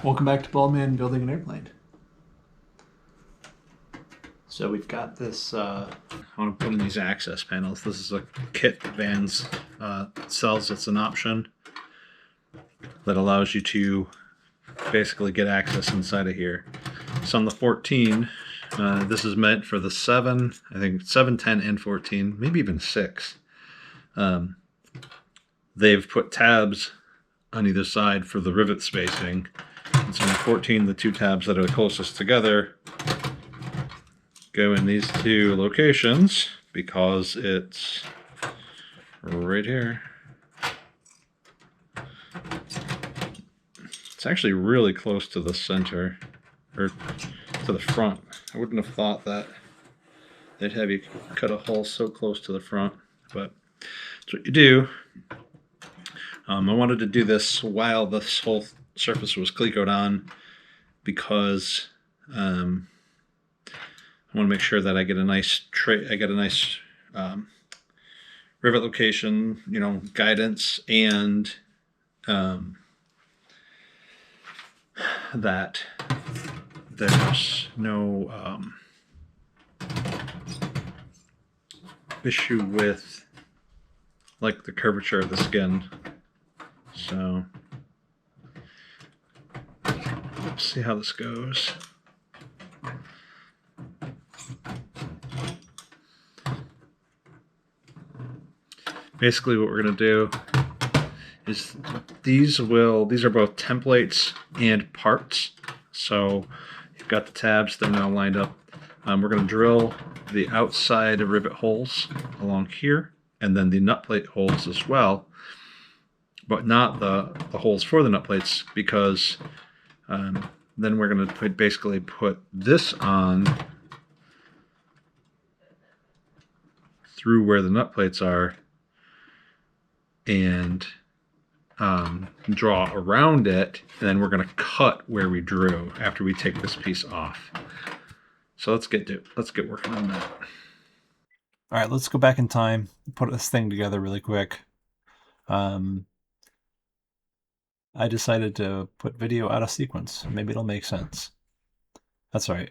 Welcome back to Baldman Building an Airplane. So we've got this, I want to put in these access panels. This is a kit that Vans sells. It's an option that allows you to basically get access inside of here. So on the 14, this is meant for the 7, I think 7, 10, and 14, maybe even 6. They've put tabs on either side for the rivet spacing. And so in 14, the two tabs that are closest together go in these two locations because it's right here. It's actually really close to the center, or to the front. I wouldn't have thought that they'd have you cut a hole so close to the front, but that's what you do. I wanted to do this while this whole surface was clecoed on because I want to make sure that I get a nice rivet location, guidance, and that there's no issue with like the curvature of the skin. So let's see how this goes. Basically what we're going to do is these are both templates and parts. So you've got the tabs, they're now lined up. We're going to drill the outside rivet holes along here, and then the nut plate holes as well, but not the holes for the nut plates, because then we're going to basically put this on through where the nut plates are and draw around it, and then we're going to cut where we drew after we take this piece off. So let's get working on that. All right, let's go back in time, put this thing together really quick. I decided to put video out of sequence. Maybe it'll make sense. That's all right.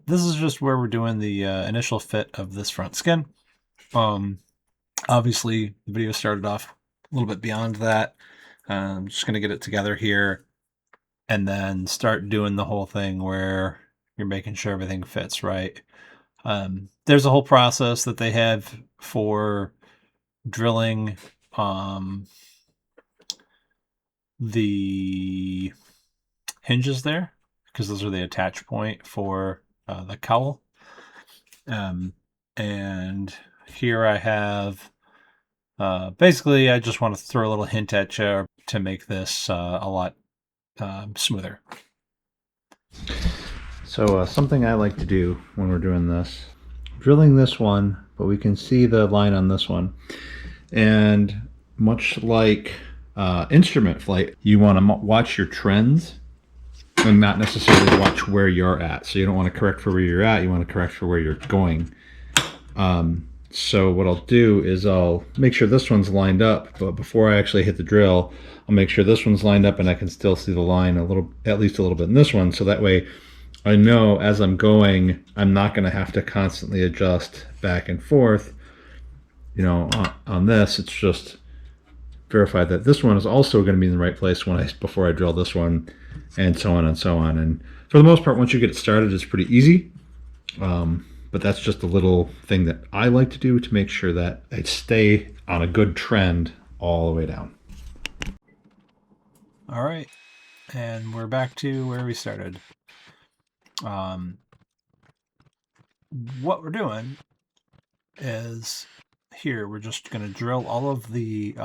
This is just where we're doing the initial fit of this front skin. Obviously, the video started off a little bit beyond that. I'm just going to get it together here and then start doing the whole thing where you're making sure everything fits right. There's a whole process that they have for drilling the hinges there, because those are the attach point for the cowl. And here I have basically I just want to throw a little hint at you to make this a lot smoother. So something I like to do when we're doing this, drilling this one, but we can see the line on this one, and much like instrument flight, you want to watch your trends and not necessarily watch where you're at. So you don't want to correct for where you're at, you want to correct for where you're going. So what I'll do is I'll make sure this one's lined up, but before I actually hit the drill, I'll make sure this one's lined up and I can still see the line at least a little bit in this one, so that way I know as I'm going, I'm not going to have to constantly adjust back and forth, on this. It's just verify that this one is also going to be in the right place before I drill this one, and so on and so on. And for the most part, once you get it started, it's pretty easy. But that's just a little thing that I like to do to make sure that I stay on a good trend all the way down. All right, and we're back to where we started. What we're doing is here we're just going to drill all of the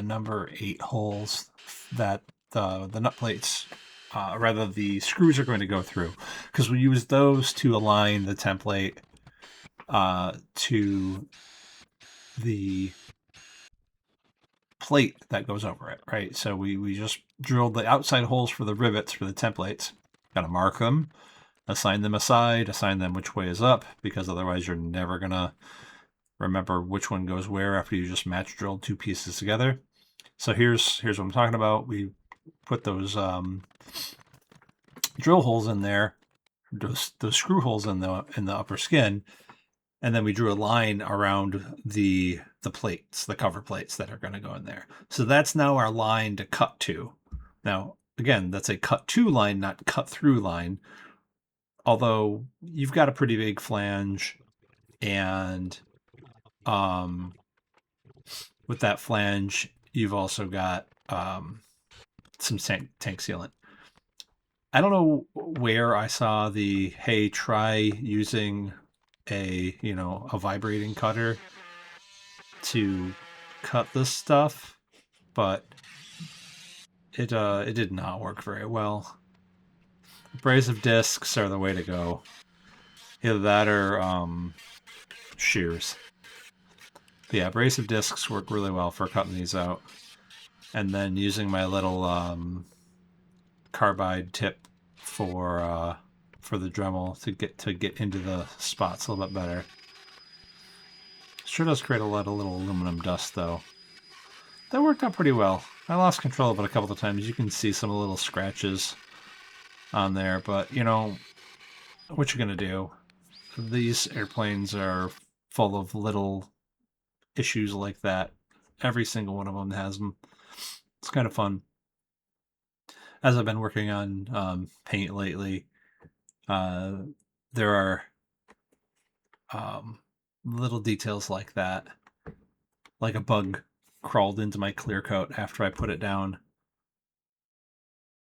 number 8 holes that the nut plates, rather the screws, are going to go through, because we use those to align the template to the plate that goes over it, right? So we just drilled the outside holes for the rivets for the templates. Got to mark them, assign them assign them which way is up, because otherwise you're never going to remember which one goes where after you just match drilled 2 pieces together. So here's what I'm talking about. We put those drill holes in there, those screw holes in the upper skin, and then we drew a line around the plates, the cover plates that are going to go in there. So that's now our line to cut to. Now, again, that's a cut to line, not cut through line. Although you've got a pretty big flange, and with that flange, you've also got some tank sealant. I don't know where I saw the, hey, try using a vibrating cutter to cut this stuff, but it did not work very well. Abrasive discs are the way to go. Either that or shears. But yeah, abrasive discs work really well for cutting these out. And then using my little carbide tip for the Dremel to get into the spots a little bit better. Sure does create a lot of little aluminum dust, though. That worked out pretty well. I lost control of it a couple of times. You can see some little scratches on there, but you know what you're gonna do. These airplanes are full of little issues like that. Every single one of them has them. It's kind of fun. As I've been working on paint lately, there are little details like that. Like a bug crawled into my clear coat after I put it down.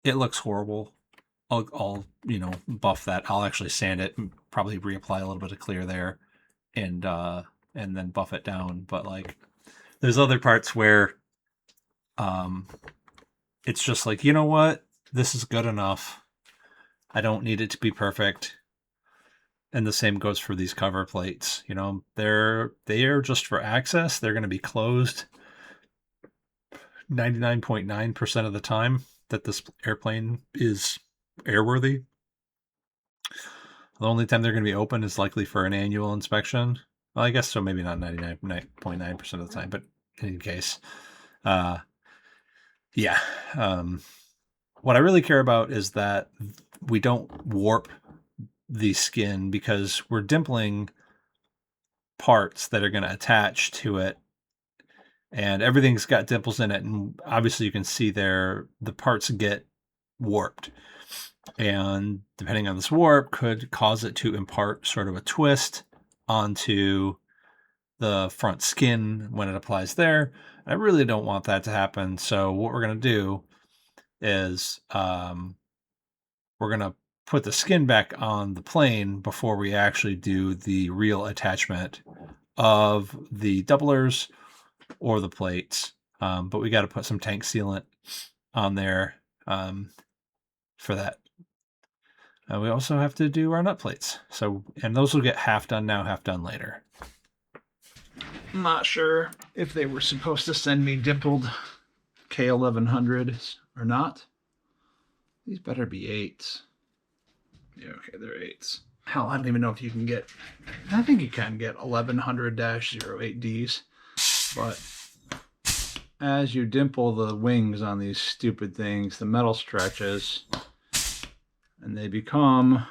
It looks horrible. I'll buff that. I'll actually sand it and probably reapply a little bit of clear there, and then buff it down. But like, there's other parts where it's just like, you know what? This is good enough. I don't need it to be perfect. And the same goes for these cover plates. You know, they are just for access. They're going to be closed 99.9% of the time that this airplane is airworthy. The only time they're going to be open is likely for an annual inspection. Well, I guess so, maybe not 99.9% of the time, but in any case, yeah. What I really care about is that we don't warp the skin, because we're dimpling parts that are going to attach to it, and everything's got dimples in it, and obviously you can see there the parts get warped, and depending on this warp could cause it to impart sort of a twist onto the front skin when it applies there. I really don't want that to happen, so what we're going to do is we're going to put the skin back on the plane before we actually do the real attachment of the doublers or the plates. But we got to put some tank sealant on there for that. We also have to do our nut plates. And those will get half done now, half done later. I'm not sure if they were supposed to send me dimpled K1100s or not. These better be 8s. Yeah, okay, they're 8s. Hell, I don't even know if you can get... I think you can get 1100-08Ds. But as you dimple the wings on these stupid things, the metal stretches, and they become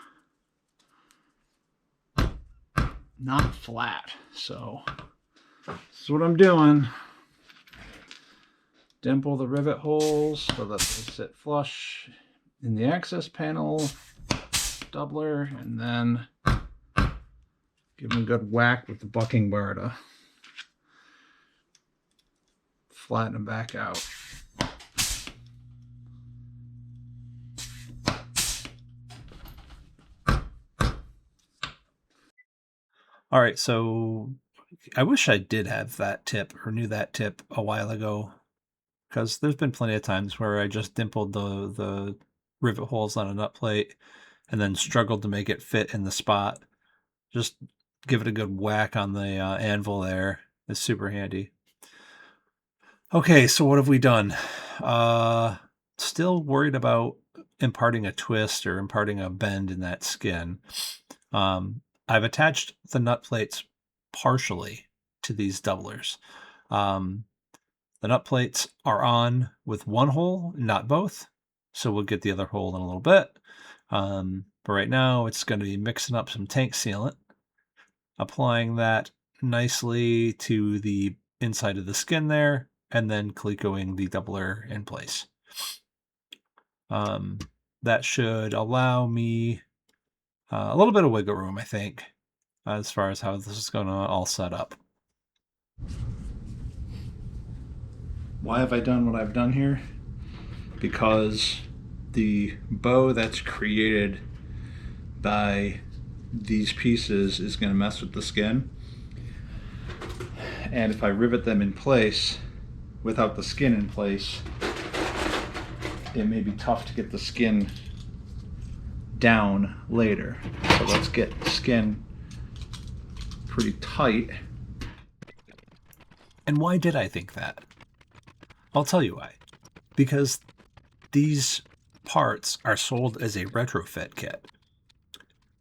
not flat. So this is what I'm doing. Dimple the rivet holes so that they sit flush in the access panel doubler, and then give them a good whack with the bucking bar to flatten them back out. All right, so I wish I did have that tip or knew that tip a while ago, because there's been plenty of times where I just dimpled the rivet holes on a nut plate and then struggled to make it fit in the spot. Just give it a good whack on the anvil there. It's super handy. Okay, so what have we done? Still worried about imparting a twist or imparting a bend in that skin. I've attached the nut plates partially to these doublers. The nut plates are on with one hole, not both. So we'll get the other hole in a little bit. But right now it's going to be mixing up some tank sealant, applying that nicely to the inside of the skin there, and then Calicoing the doubler in place. That should allow me a little bit of wiggle room, I think, as far as how this is going to all set up. Why have I done what I've done here? Because the bow that's created by these pieces is going to mess with the skin. And if I rivet them in place without the skin in place, it may be tough to get the skin down later. So let's get the skin pretty tight. And why did I think that? I'll tell you why. Because these parts are sold as a retrofit kit.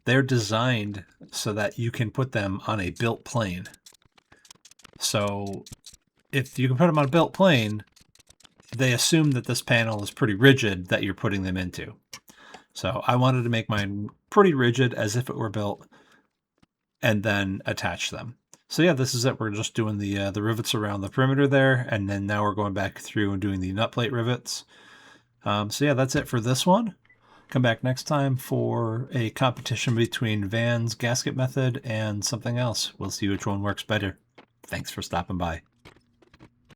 They're designed so that you can put them on a built plane. So if you can put them on a built plane, they assume that this panel is pretty rigid that you're putting them into. So I wanted to make mine pretty rigid as if it were built and then attach them. So yeah, this is it. We're just doing the rivets around the perimeter there, and then now we're going back through and doing the nut plate rivets. So yeah, that's it for this one. Come back next time for a competition between Van's gasket method and something else. We'll see which one works better. Thanks for stopping by.